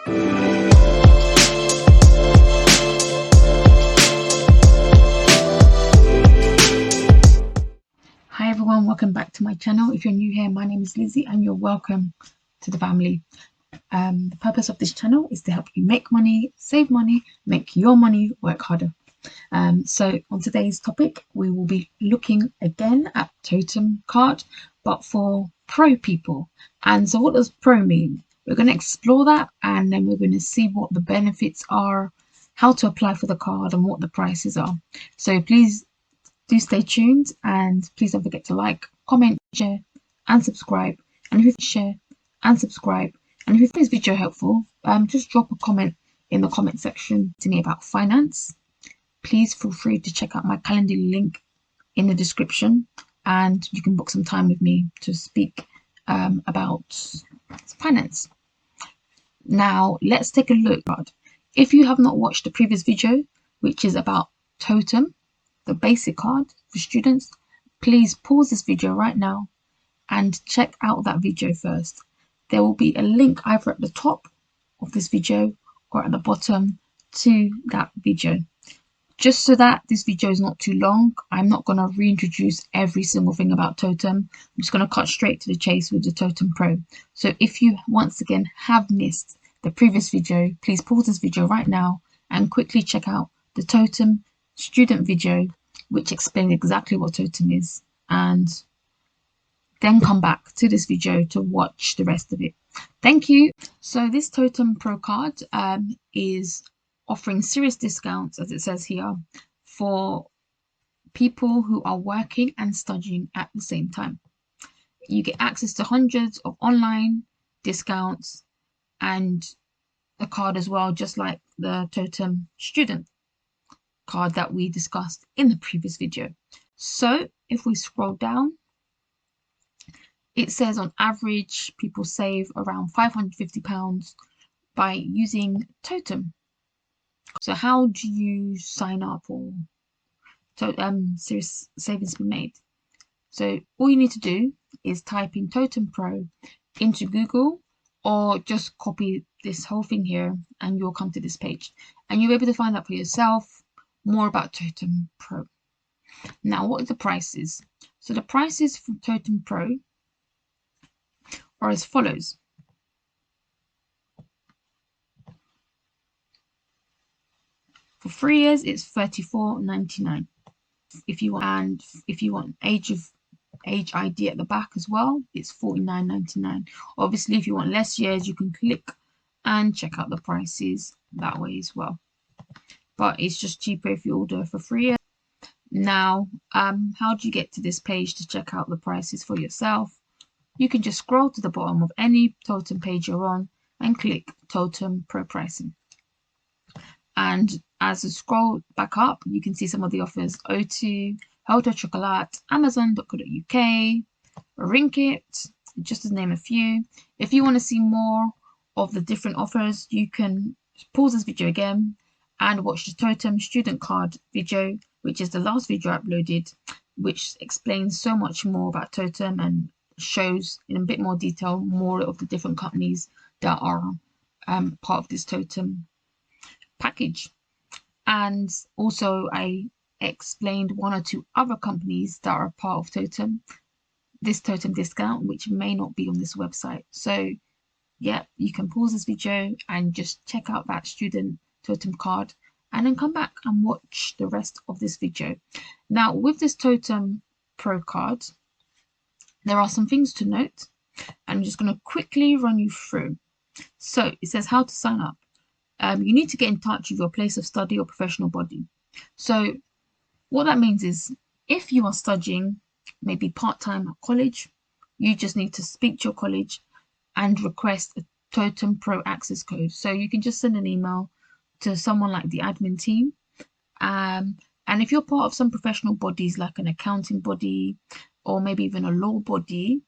Hi everyone, welcome back to my channel. If you're new here, my name is Lizzie and you're welcome to the family. The purpose of this channel is to help you make money, save money, make your money work harder. So on today's topic, we will be looking again at totem card, but for pro people. And so what does pro mean? We're going to explore that, and then we're going to see what the benefits are, how to apply for the card, and what the prices are. So please do stay tuned, and please don't forget to like, comment, share and subscribe. And if you share and subscribe, and if you find this video helpful, just drop a comment in the comment section to me about finance. Please feel free to check out my calendar link in the description, and you can book some time with me to speak about finance. Now let's take a look. If you have not watched the previous video, which is about totem, the basic card for students, please pause this video right now and check out that video first. There will be a link either at the top of this video or at the bottom to that video. Just so that this video is not too long, I'm not going to reintroduce every single thing about totem. I'm just going to cut straight to the chase with the Totem Pro. So if you once again have missed the previous video, please pause this video right now and quickly check out the totem student video, which explains exactly what totem is, and then come back to this video to watch the rest of it. Thank you. So this Totem Pro card is offering serious discounts, as it says here, for people who are working and studying at the same time. You get access to hundreds of online discounts and a card as well, just like the Totem student card that we discussed in the previous video. So if we scroll down, it says on average people save around £550 by using Totem. So how do you sign up or serious savings be made? So all you need to do is type in Totem Pro into Google, or just copy this whole thing here and you'll come to this page and you'll be able to find out for yourself more about Totem Pro. Now, what are the prices? So the prices for Totem Pro are as follows. For 3 years, it's $34.99. If you want age ID at the back as well, it's $49.99. Obviously, if you want less years, you can click and check out the prices that way as well. But it's just cheaper if you order for 3 years. Now, how do you get to this page to check out the prices for yourself? You can just scroll to the bottom of any Totem page you're on and click Totem Pro pricing. And as you scroll back up, you can see some of the offers: O2, Hotel Chocolat, Amazon.co.uk, Ringgit, just to name a few. If you want to see more of the different offers, you can pause this video again and watch the Totem student card video, which is the last video I uploaded, which explains so much more about Totem and shows in a bit more detail more of the different companies that are part of this Totem package. And also I explained 1 or 2 other companies that are part of this Totem discount, which may not be on this website. So yeah, you can pause this video and just check out that student Totem card and then come back and watch the rest of this video. Now, with this Totem Pro card, there are some things to note. I'm just going to quickly run you through. So it says how to sign up. You need to get in touch with your place of study or professional body. So what that means is, if you are studying maybe part-time at college, you just need to speak to your college and request a Totem Pro access code. So you can just send an email to someone like the admin team. And if you're part of some professional bodies like an accounting body or maybe even a law body,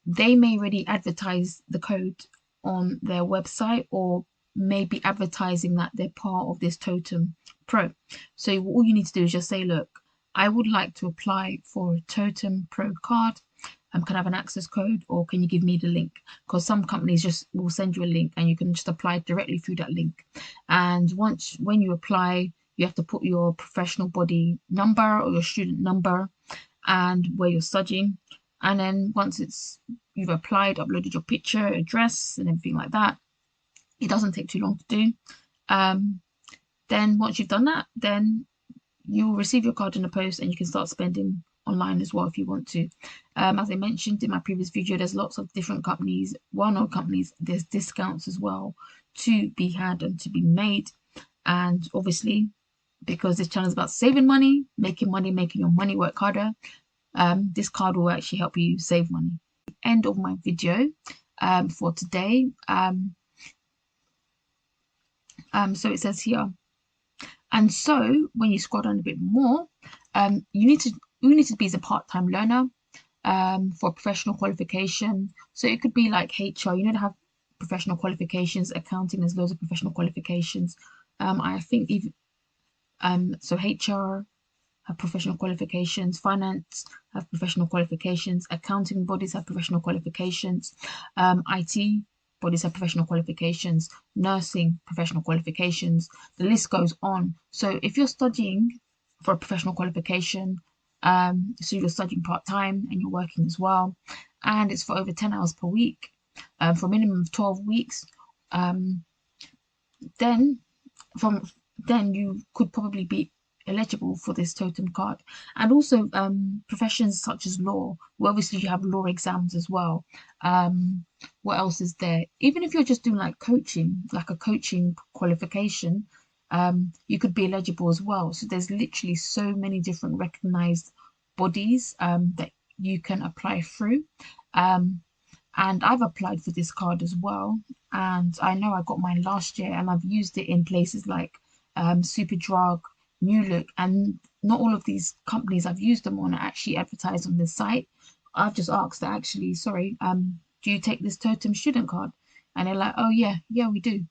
they may already advertise the code on their website, or maybe advertising that they're part of this Totem Pro. So all you need to do is just say, look, I would like to apply for a Totem Pro card. can I have an access code, or can you give me the link? Because some companies just will send you a link and you can just apply directly through that link. And when you apply, you have to put your professional body number or your student number and where you're studying. And then once you've applied, uploaded your picture, address, and everything like that, it doesn't take too long to do. Then once you've done that, then you will receive your card in the post, and you can start spending online as well if you want to. As I mentioned in my previous video, there's lots of different companies, well-known companies. There's discounts as well to be had and to be made. And obviously, because this channel is about saving money, making your money work harder, this card will actually help you save money. End of my video for today. So it says here, and so when you scroll down a bit more, you need to be as a part-time learner for professional qualification. So it could be like HR, you need to have professional qualifications. Accounting, there's loads of professional qualifications. I think even so HR have professional qualifications, finance have professional qualifications, accounting bodies have professional qualifications, IT bodies have professional qualifications, nursing professional qualifications. The list goes on. So if you're studying for a professional qualification, so you're studying part-time and you're working as well, and it's for over 10 hours per week, for a minimum of 12 weeks, then you could probably be eligible for this totem card. And also professions such as law, well, obviously you have law exams as well. What else is there? Even if you're just doing like coaching, like a coaching qualification, you could be eligible as well. So there's literally so many different recognized bodies that you can apply through. And I've applied for this card as well, and I know I got mine last year, and I've used it in places like Superdrug, New Look, and not all of these companies I've used them on are actually advertised on this site. I've just asked that, actually, sorry, do you take this totem student card? And they're like, oh yeah, we do.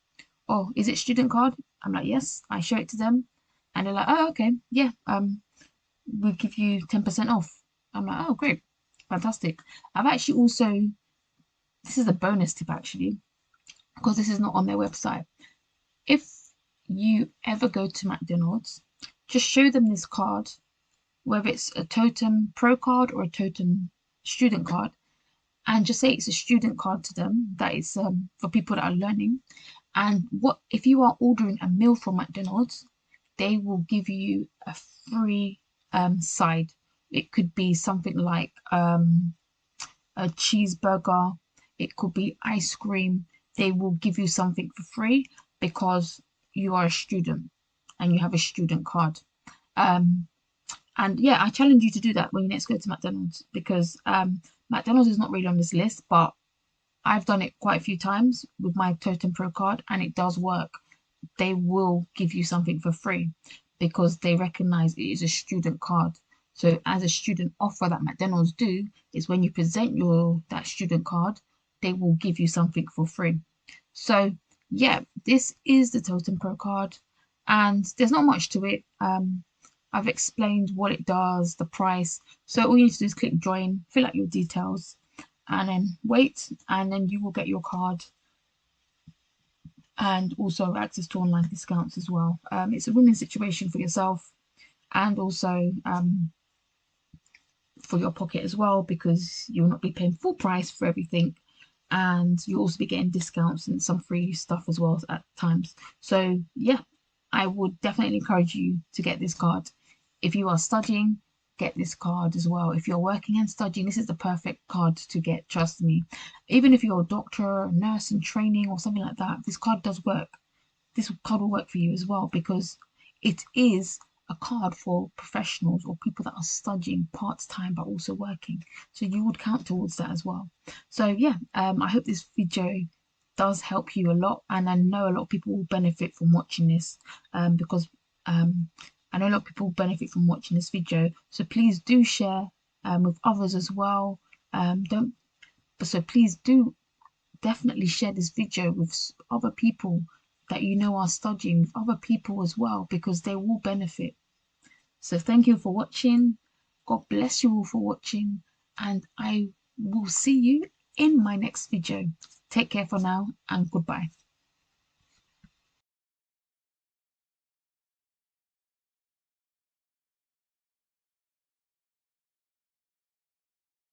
Oh, is it student card? I'm like, yes. I show it to them, and they're like, oh, okay, yeah, we'll give you 10% off. I'm like, oh, great, fantastic. I've actually also, this is a bonus tip actually, because this is not on their website. If you ever go to McDonald's, just show them this card, whether it's a Totem Pro card or a Totem student card, and just say it's a student card to them, that is for people that are learning. And what if you are ordering a meal from McDonald's, they will give you a free side. It could be something like a cheeseburger, it could be ice cream. They will give you something for free because you are a student and you have a student card. And yeah, I challenge you to do that when you next go to McDonald's, because McDonald's is not really on this list, but I've done it quite a few times with my Totem Pro card, and it does work. They will give you something for free because they recognize it is a student card. So as a student offer that McDonald's do is when you present that student card, they will give you something for free. So yeah, this is the Totem Pro card, and there's not much to it. I've explained what it does, the price. So all you need to do is click join, fill out your details, and then wait, and then you will get your card, and also access to online discounts as well. It's a win-win situation for yourself, and also for your pocket as well, because you'll not be paying full price for everything, and you'll also be getting discounts and some free stuff as well at times. So yeah, I would definitely encourage you to get this card. If you are studying, get this card as well. If you're working and studying, this is the perfect card to get, trust me. Even if you're a doctor, a nurse in training or something like that, this card does work. This card will work for you as well, because it is a card for professionals or people that are studying part-time but also working. So you would count towards that as well. So yeah, I hope this video does help you a lot, and I know a lot of people will benefit from watching this, because I know a lot of people benefit from watching this video. So please do share with others as well. So please do definitely share this video with other people that you know are studying, with other people as well, because they will benefit. So thank you for watching. God bless you all for watching, and I will see you in my next video. Take care for now and goodbye.